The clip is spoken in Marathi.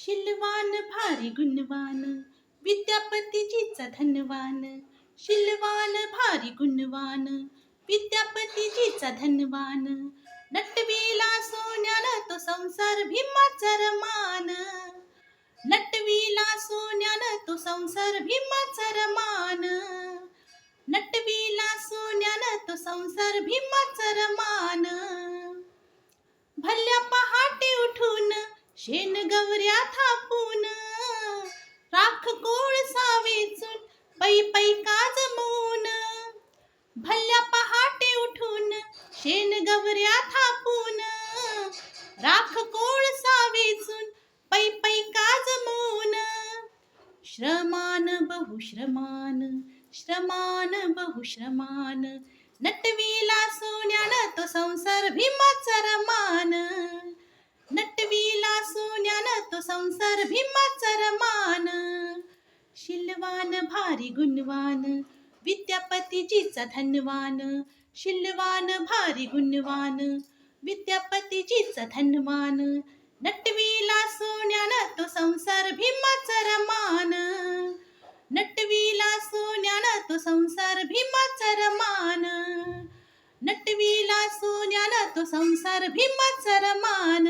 शिलवान भारी गुणवान विद्यापतीजीचा धनवान. शिलवान भारी गुणवान विद्यापतीजीचा धनवान. नटविला सोन्यानं तो संसार भीमाचा रमान. नटविला सोन्यानं तो संसार भीमाचा रमान. नटविला सोन्यानं तो संसार भीमाचा रमान. भल्या पहाटे उठून शेण गवऱ्या थापून राख कोळसा वेचून पै पै काज मौन. भल्या पहाटे उठून शेण गवऱ्या थापून राख कोळसा वेचून पै पै काज मौन. श्रमान बहुश्रमान श्रमान बहुश्रमान नटविला सोन्यानं तो संसार भीमाचा रमान. नटविला सोन्यानं तो संसार भीमाचा रमान. शिलवान भारी गुणवान विद्यापतीजीचा धनवान. शिलवान भारी गुणवान विद्यापतीजीचा धनवान. नटविला सोन्यानं तो संसार भीमाचा रमान. नटविला सोन्यानं तो संसार भीमाचा रमान. नटविला सोन्यानं तो संसार भीमाचा रमान.